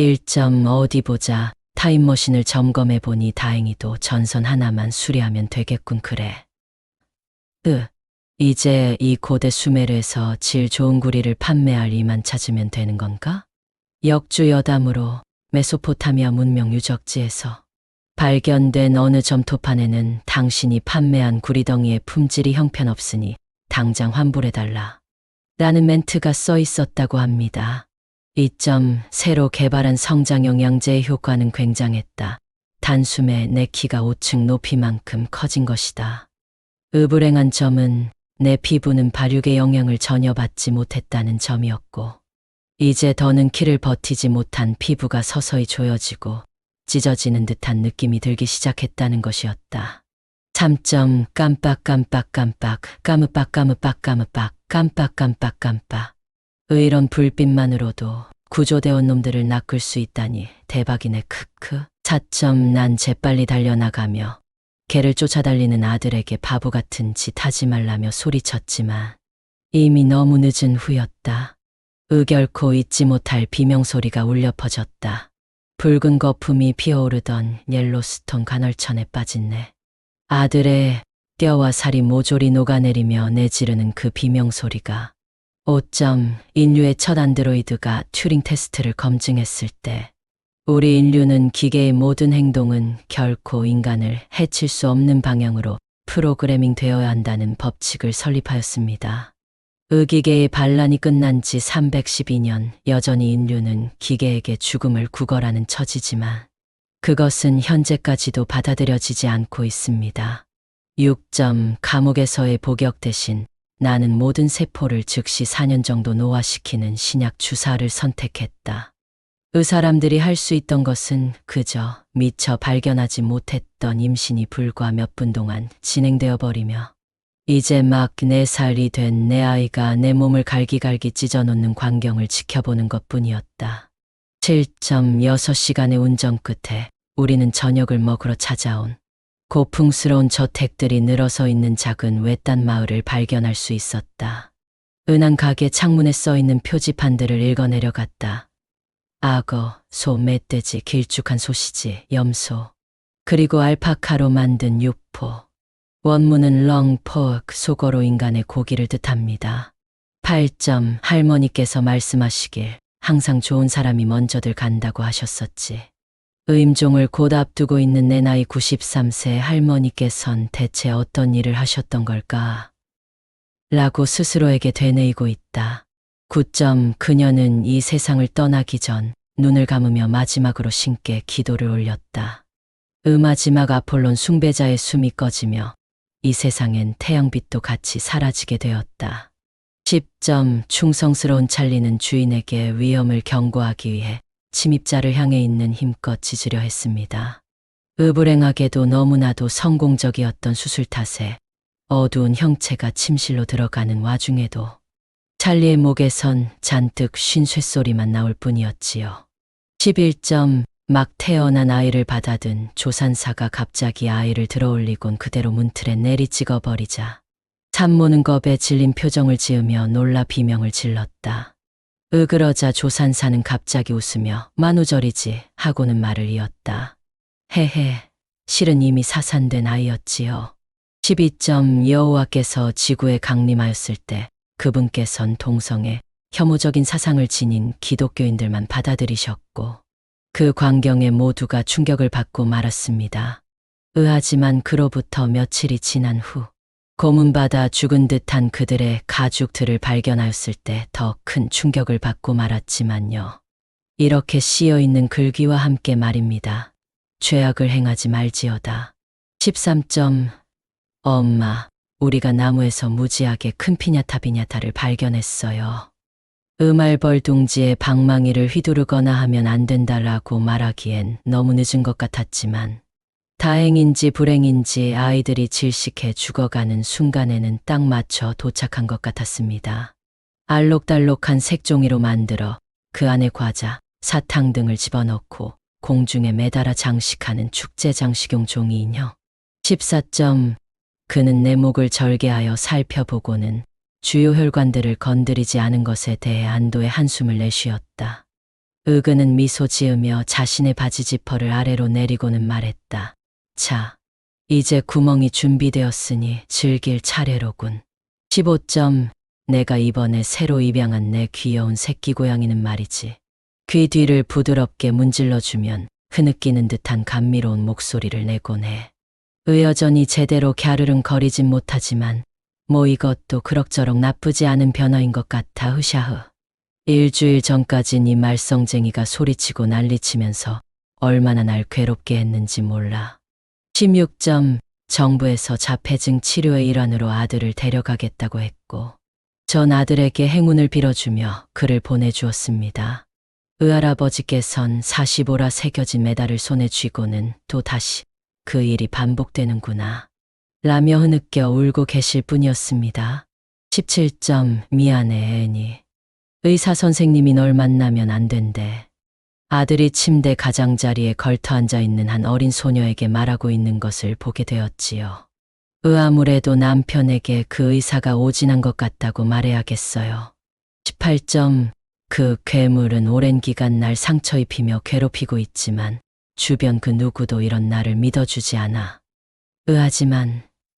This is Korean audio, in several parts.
1점 어디 보자. 타임머신을 점검해보니 다행히도 전선 하나만 수리하면 되겠군 그래. 이제 이 고대 수메르에서 질 좋은 구리를 판매할 이만 찾으면 되는 건가? 역주 여담으로 메소포타미아 문명 유적지에서 발견된 어느 점토판에는 당신이 판매한 구리덩이의 품질이 형편없으니 당장 환불해달라. 라는 멘트가 써 있었다고 합니다. 이 점 새로 개발한 성장 영양제의 효과는 굉장했다. 단숨에 내 키가 5층 높이만큼 커진 것이다. 불행한 점은 내 피부는 발육의 영향을 전혀 받지 못했다는 점이었고, 이제 더는 키를 버티지 못한 피부가 서서히 조여지고 찢어지는 듯한 느낌이 들기 시작했다는 것이었다. 3점 깜빡깜빡깜빡 까무빡까무빡까무빡 깜빡깜빡깜빡. 이런 불빛만으로도 구조대원 놈들을 낚을 수 있다니 대박이네 크크. 4점 난 재빨리 달려나가며 개를 쫓아달리는 아들에게 바보 같은 짓 하지 말라며 소리쳤지만 이미 너무 늦은 후였다. 결코 잊지 못할 비명소리가 울려 퍼졌다. 붉은 거품이 피어오르던 옐로스톤 간헐천에 빠진네. 아들의 뼈와 살이 모조리 녹아내리며 내지르는 그 비명소리가 5점 인류의 첫 안드로이드가 튜링 테스트를 검증했을 때 우리 인류는 기계의 모든 행동은 결코 인간을 해칠 수 없는 방향으로 프로그래밍 되어야 한다는 법칙을 설립하였습니다. 기계의 반란이 끝난 지 312년 여전히 인류는 기계에게 죽음을 구걸하는 처지지만 그것은 현재까지도 받아들여지지 않고 있습니다. 6점 감옥에서의 복역 대신 나는 모든 세포를 즉시 4년 정도 노화시키는 신약 주사를 선택했다. 사람들이 할 수 있던 것은 그저 미처 발견하지 못했던 임신이 불과 몇 분 동안 진행되어 버리며 이제 막 4살이 된 내 아이가 내 몸을 갈기갈기 찢어놓는 광경을 지켜보는 것뿐이었다. 7.6시간의 운전 끝에 우리는 저녁을 먹으러 찾아온 고풍스러운 저택들이 늘어서 있는 작은 외딴 마을을 발견할 수 있었다. 은한 가게 창문에 써있는 표지판들을 읽어내려갔다. 악어, 소, 멧돼지, 길쭉한 소시지, 염소, 그리고 알파카로 만든 육포. 원문은 롱 포크, 속어로 인간의 고기를 뜻합니다. 8점 할머니께서 말씀하시길 항상 좋은 사람이 먼저들 간다고 하셨었지. 임종을 곧 앞두고 있는 내 나이 93세 할머니께선 대체 어떤 일을 하셨던 걸까? 라고 스스로에게 되뇌이고 있다. 9점 그녀는 이 세상을 떠나기 전 눈을 감으며 마지막으로 신께 기도를 올렸다. 마지막 아폴론 숭배자의 숨이 꺼지며 이 세상엔 태양빛도 같이 사라지게 되었다. 10점 충성스러운 찰리는 주인에게 위험을 경고하기 위해 침입자를 향해 있는 힘껏 짖으려 했습니다. 불행하게도 너무나도 성공적이었던 수술 탓에 어두운 형체가 침실로 들어가는 와중에도 찰리의 목에선 잔뜩 쉰 쇳소리만 나올 뿐이었지요. 11점 막 태어난 아이를 받아든 조산사가 갑자기 아이를 들어올리곤 그대로 문틀에 내리 찍어버리자 산모는 겁에 질린 표정을 지으며 놀라 비명을 질렀다. 그러자 조산사는 갑자기 웃으며 만우절이지 하고는 말을 이었다. 헤헤, 실은 이미 사산된 아이였지요. 12점 여호와께서 지구에 강림하였을 때 그분께선 동성애, 혐오적인 사상을 지닌 기독교인들만 받아들이셨고 그 광경에 모두가 충격을 받고 말았습니다. 하지만 그로부터 며칠이 지난 후 고문받아 죽은 듯한 그들의 가죽들을 발견하였을 때 더 큰 충격을 받고 말았지만요. 이렇게 씌어있는 글귀와 함께 말입니다. 죄악을 행하지 말지어다. 13점 엄마, 우리가 나무에서 무지하게 큰 피냐타를 발견했어요. 말벌 둥지에 방망이를 휘두르거나 하면 안 된다라고 말하기엔 너무 늦은 것 같았지만 다행인지 불행인지 아이들이 질식해 죽어가는 순간에는 딱 맞춰 도착한 것 같았습니다. 알록달록한 색종이로 만들어 그 안에 과자, 사탕 등을 집어넣고 공중에 매달아 장식하는 축제 장식용 종이 인형. 14점 그는 내 목을 절개하여 살펴보고는 주요 혈관들을 건드리지 않은 것에 대해 안도의 한숨을 내쉬었다. 의그는 미소 지으며 자신의 바지 지퍼를 아래로 내리고는 말했다. 자, 이제 구멍이 준비되었으니 즐길 차례로군. 15점. 내가 이번에 새로 입양한 내 귀여운 새끼 고양이는 말이지. 귀 뒤를 부드럽게 문질러주면 흐느끼는 듯한 감미로운 목소리를 내곤 해. 여전히 제대로 갸르릉거리진 못하지만 뭐 이것도 그럭저럭 나쁘지 않은 변화인 것 같아. 흐샤흐. 일주일 전까진 이 말썽쟁이가 소리치고 난리치면서 얼마나 날 괴롭게 했는지 몰라. 16점. 정부에서 자폐증 치료의 일환으로 아들을 데려가겠다고 했고 전 아들에게 행운을 빌어주며 글을 보내주었습니다. 의할아버지께선 45라 새겨진 메달을 손에 쥐고는 또 다시 그 일이 반복되는구나 라며 흐느껴 울고 계실 뿐이었습니다. 17점. 미안해 애니. 의사 선생님이 널 만나면 안 된대. 아들이 침대 가장자리에 걸터 앉아있는 한 어린 소녀에게 말하고 있는 것을 보게 되었지요. 아무래도 남편에게 그 의사가 오진한 것 같다고 말해야겠어요. 18점. 그 괴물은 오랜 기간 날 상처 입히며 괴롭히고 있지만 주변 그 누구도 이런 나를 믿어주지 않아.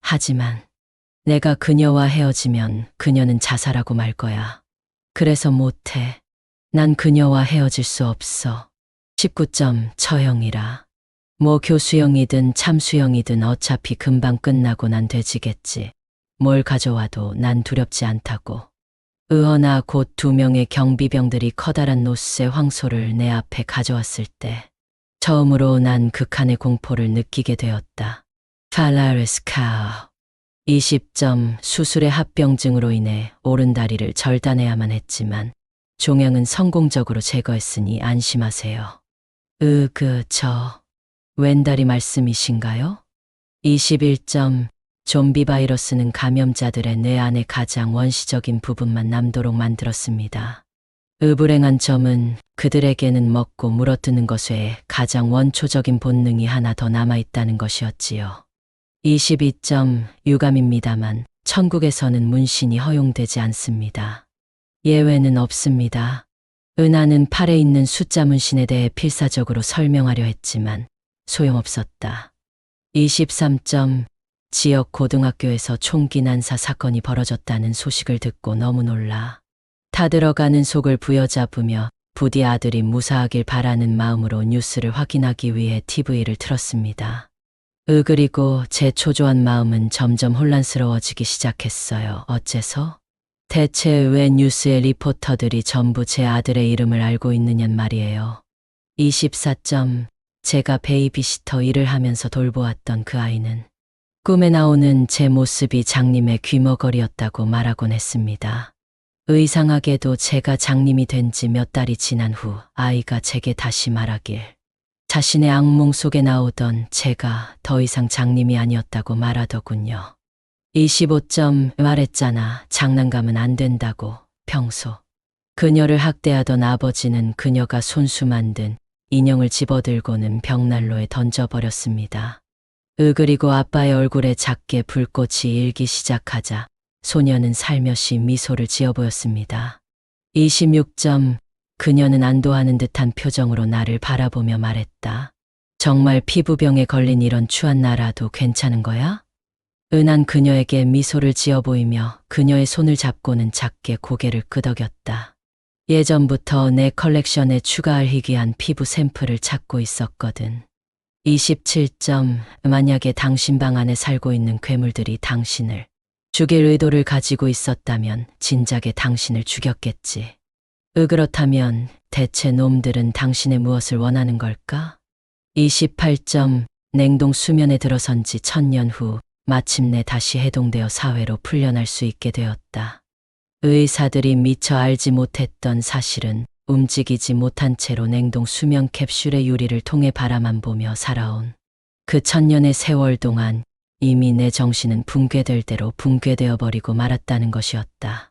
하지만 내가 그녀와 헤어지면 그녀는 자살하고 말 거야. 그래서 못해. 난 그녀와 헤어질 수 없어. 19점. 처형이라. 뭐 교수형이든 참수형이든 어차피 금방 끝나고 난 돼지겠지. 뭘 가져와도 난 두렵지 않다고. 허나 곧 2명의 경비병들이 커다란 노쇠 황소를 내 앞에 가져왔을 때 처음으로 난 극한의 공포를 느끼게 되었다. 팔라르스카. 20점. 수술의 합병증으로 인해 오른다리를 절단해야만 했지만 종양은 성공적으로 제거했으니 안심하세요. 왼다리 말씀이신가요? 21점. 좀비 바이러스는 감염자들의 뇌 안의 가장 원시적인 부분만 남도록 만들었습니다. 불행한 점은 그들에게는 먹고 물어뜯는 것 외에 가장 원초적인 본능이 하나 더 남아있다는 것이었지요. 22점. 유감입니다만 천국에서는 문신이 허용되지 않습니다. 예외는 없습니다. 은하는 팔에 있는 숫자 문신에 대해 필사적으로 설명하려 했지만 소용없었다. 23점. 지역 고등학교에서 총기 난사 사건이 벌어졌다는 소식을 듣고 너무 놀라 타들어가는 속을 부여잡으며 부디 아들이 무사하길 바라는 마음으로 뉴스를 확인하기 위해 TV를 틀었습니다. 그리고 제 초조한 마음은 점점 혼란스러워지기 시작했어요. 어째서? 대체 왜 뉴스의 리포터들이 전부 제 아들의 이름을 알고 있느냔 말이에요. 24점. 제가 베이비시터 일을 하면서 돌보았던 그 아이는 꿈에 나오는 제 모습이 장님의 귀머거리였다고 말하곤 했습니다. 이상하게도 제가 장님이 된 지 몇 달이 지난 후 아이가 제게 다시 말하길 자신의 악몽 속에 나오던 제가 더 이상 장님이 아니었다고 말하더군요. 25점. 말했잖아. 장난감은 안 된다고. 평소 그녀를 학대하던 아버지는 그녀가 손수 만든 인형을 집어들고는 벽난로에 던져버렸습니다. 그리고 아빠의 얼굴에 작게 불꽃이 일기 시작하자 소녀는 살며시 미소를 지어 보였습니다. 26점. 그녀는 안도하는 듯한 표정으로 나를 바라보며 말했다. 정말 피부병에 걸린 이런 추한 나라도 괜찮은 거야? 난 그녀에게 미소를 지어 보이며 그녀의 손을 잡고는 작게 고개를 끄덕였다. 예전부터 내 컬렉션에 추가할 희귀한 피부 샘플을 찾고 있었거든. 27점. 만약에 당신 방 안에 살고 있는 괴물들이 당신을 죽일 의도를 가지고 있었다면 진작에 당신을 죽였겠지. 그렇다면 대체 놈들은 당신의 무엇을 원하는 걸까? 28점. 냉동 수면에 들어선 지 1000년 후 마침내 다시 해동되어 사회로 풀려날 수 있게 되었다. 의사들이 미처 알지 못했던 사실은 움직이지 못한 채로 냉동 수면 캡슐의 유리를 통해 바라만 보며 살아온 그 1000년의 세월 동안 이미 내 정신은 붕괴될 대로 붕괴되어 버리고 말았다는 것이었다.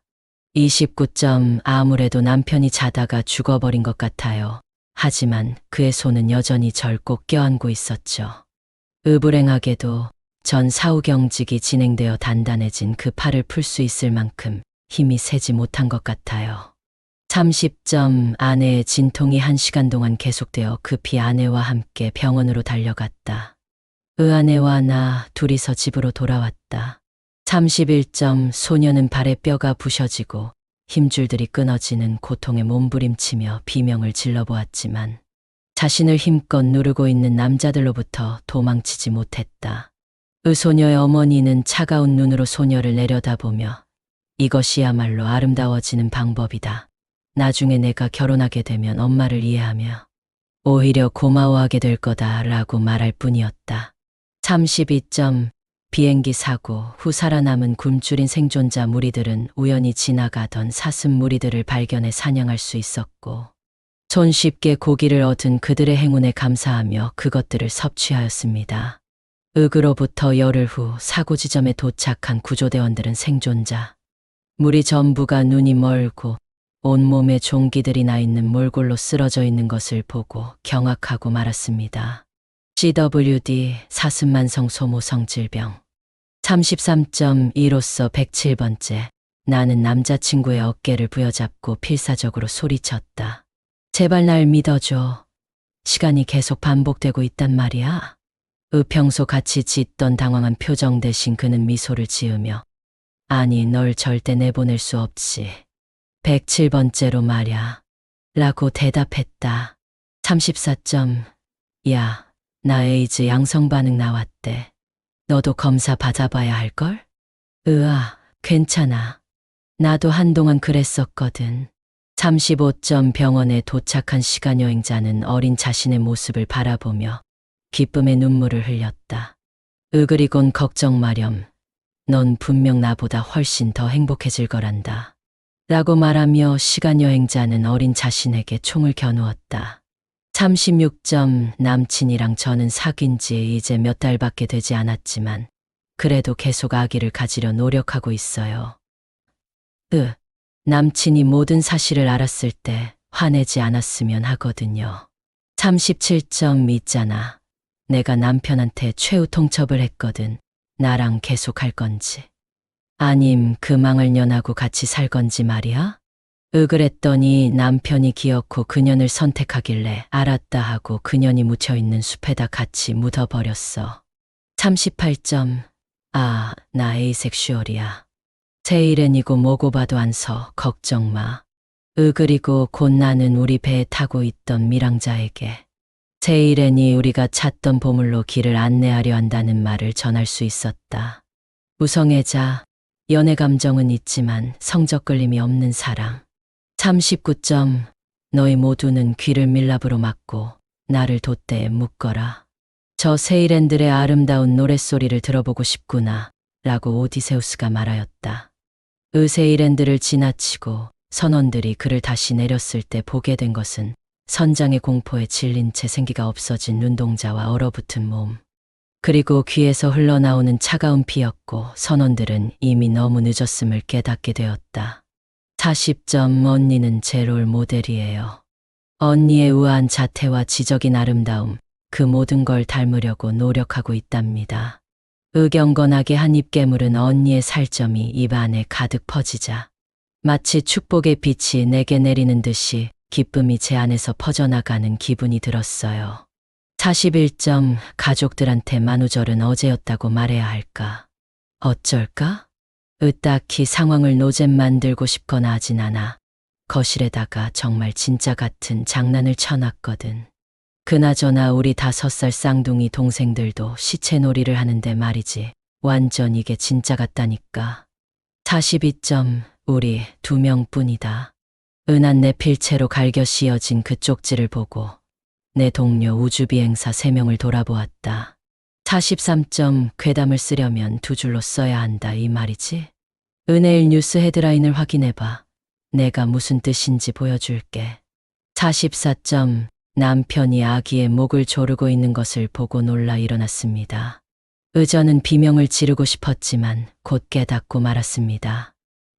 29점. 아무래도 남편이 자다가 죽어버린 것 같아요. 하지만 그의 손은 여전히 절 꼭 껴안고 있었죠. 불행하게도 전 사후경직이 진행되어 단단해진 그 팔을 풀 수 있을 만큼 힘이 세지 못한 것 같아요. 30점 아내의 진통이 1시간 동안 계속되어 급히 아내와 함께 병원으로 달려갔다. 아내와 나 둘이서 집으로 돌아왔다. 31점 소녀는 발에 뼈가 부셔지고 힘줄들이 끊어지는 고통에 몸부림치며 비명을 질러보았지만 자신을 힘껏 누르고 있는 남자들로부터 도망치지 못했다. 소녀의 어머니는 차가운 눈으로 소녀를 내려다보며 이것이야말로 아름다워지는 방법이다. 나중에 내가 결혼하게 되면 엄마를 이해하며 오히려 고마워하게 될 거다라고 말할 뿐이었다. 32점 비행기 사고 후 살아남은 굶주린 생존자 무리들은 우연히 지나가던 사슴 무리들을 발견해 사냥할 수 있었고 손쉽게 고기를 얻은 그들의 행운에 감사하며 그것들을 섭취하였습니다. 그로부터 열흘 후 사고 지점에 도착한 구조대원들은 생존자 무리 전부가 눈이 멀고 온몸에 종기들이 나 있는 몰골로 쓰러져 있는 것을 보고 경악하고 말았습니다. CWD 사슴만성 소모성 질병 33.2로서 107번째 나는 남자친구의 어깨를 부여잡고 필사적으로 소리쳤다. 제발 날 믿어줘. 시간이 계속 반복되고 있단 말이야. 평소 같이 짓던 당황한 표정 대신 그는 미소를 지으며 아니 널 절대 내보낼 수 없지. 107번째로 말야. 라고 대답했다. 34점 야, 나 에이즈 양성 반응 나왔대. 너도 검사 받아봐야 할걸? 괜찮아. 나도 한동안 그랬었거든. 35점 병원에 도착한 시간 여행자는 어린 자신의 모습을 바라보며 기쁨의 눈물을 흘렸다. 그리곤 걱정 마렴. 넌 분명 나보다 훨씬 더 행복해질 거란다. 라고 말하며 시간 여행자는 어린 자신에게 총을 겨누었다. 36점 남친이랑 저는 사귄 지 이제 몇 달밖에 되지 않았지만 그래도 계속 아기를 가지려 노력하고 있어요. 남친이 모든 사실을 알았을 때 화내지 않았으면 하거든요. 37점 있잖아. 내가 남편한테 최후 통첩을 했거든. 나랑 계속 할 건지. 아님 그 망할 년하고 같이 살 건지 말이야? 그랬더니 남편이 기어코 그년을 선택하길래 알았다 하고 그년이 묻혀있는 숲에다 같이 묻어버렸어. 38점 나 에이섹슈얼이야. 제일엔이고 뭐고 봐도 안 서. 걱정 마. 그리고 곧 나는 우리 배에 타고 있던 밀항자에게 제일엔이 우리가 찾던 보물로 길을 안내하려 한다는 말을 전할 수 있었다. 우성애자, 연애 감정은 있지만 성적 끌림이 없는 사랑. 39점 너희 모두는 귀를 밀랍으로 막고 나를 돛대에 묶어라. 저 세일엔들의 아름다운 노랫소리를 들어보고 싶구나 라고 오디세우스가 말하였다. 세일엔들을 지나치고 선원들이 그를 다시 내렸을 때 보게 된 것은 선장의 공포에 질린 채 생기가 없어진 눈동자와 얼어붙은 몸. 그리고 귀에서 흘러나오는 차가운 피였고 선원들은 이미 너무 늦었음을 깨닫게 되었다. 40점 언니는 제 롤 모델이에요. 언니의 우아한 자태와 지적인 아름다움, 그 모든 걸 닮으려고 노력하고 있답니다. 경건하게 한 입 깨물은 언니의 살점이 입 안에 가득 퍼지자 마치 축복의 빛이 내게 내리는 듯이 기쁨이 제 안에서 퍼져나가는 기분이 들었어요. 41점 가족들한테 만우절은 어제였다고 말해야 할까? 어쩔까? 딱히 상황을 노잼 만들고 싶거나 하진 않아. 거실에다가 정말 진짜 같은 장난을 쳐놨거든. 그나저나 우리 5살 쌍둥이 동생들도 시체놀이를 하는데 말이지. 완전 이게 진짜 같다니까. 42점 우리 2명뿐이다. 은한 내 필체로 갈겨 씌어진 그 쪽지를 보고 내 동료 우주비행사 3명을 돌아보았다. 43점 괴담을 쓰려면 2줄로 써야 한다 이 말이지. 은혜일 뉴스 헤드라인을 확인해봐. 내가 무슨 뜻인지 보여줄게. 44점 남편이 아기의 목을 조르고 있는 것을 보고 놀라 일어났습니다. 저는 비명을 지르고 싶었지만 곧 깨닫고 말았습니다.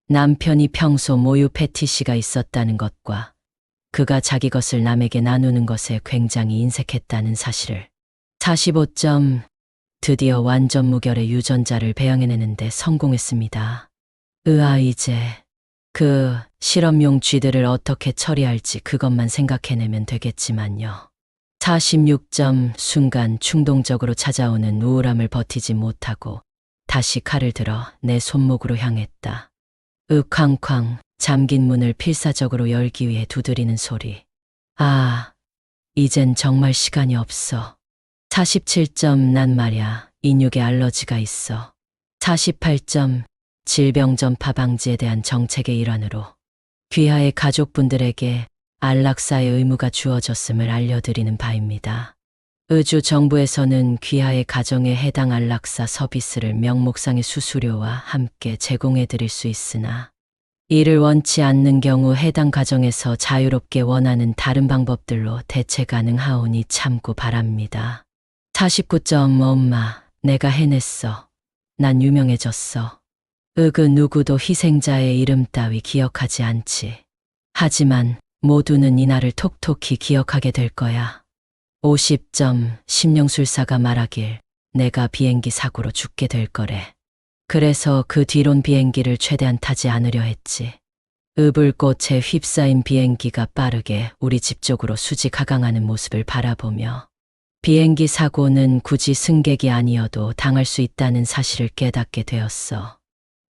남편이 평소 모유 패티시가 있었다는 것과 그가 자기 것을 남에게 나누는 것에 굉장히 인색했다는 사실을. 45점 드디어 완전 무결의 유전자를 배양해내는데 성공했습니다. 이제 그 실험용 쥐들을 어떻게 처리할지 그것만 생각해내면 되겠지만요. 46점 순간 충동적으로 찾아오는 우울함을 버티지 못하고 다시 칼을 들어 내 손목으로 향했다. 쾅쾅 잠긴 문을 필사적으로 열기 위해 두드리는 소리. 아, 이젠 정말 시간이 없어. 47점 난 말야 인육에 알러지가 있어. 48점 질병 전파 방지에 대한 정책의 일환으로 귀하의 가족분들에게 안락사의 의무가 주어졌음을 알려드리는 바입니다. 의주 정부에서는 귀하의 가정에 해당 안락사 서비스를 명목상의 수수료와 함께 제공해 드릴 수 있으나 이를 원치 않는 경우 해당 가정에서 자유롭게 원하는 다른 방법들로 대체 가능하오니 참고 바랍니다. 49점 엄마, 내가 해냈어. 난 유명해졌어. 그 누구도 희생자의 이름 따위 기억하지 않지. 하지만 모두는 이날을 톡톡히 기억하게 될 거야. 50점 심령술사가 말하길 내가 비행기 사고로 죽게 될 거래. 그래서 그 뒤론 비행기를 최대한 타지 않으려 했지. 으불꽃에 휩싸인 비행기가 빠르게 우리 집 쪽으로 수직하강하는 모습을 바라보며 비행기 사고는 굳이 승객이 아니어도 당할 수 있다는 사실을 깨닫게 되었어.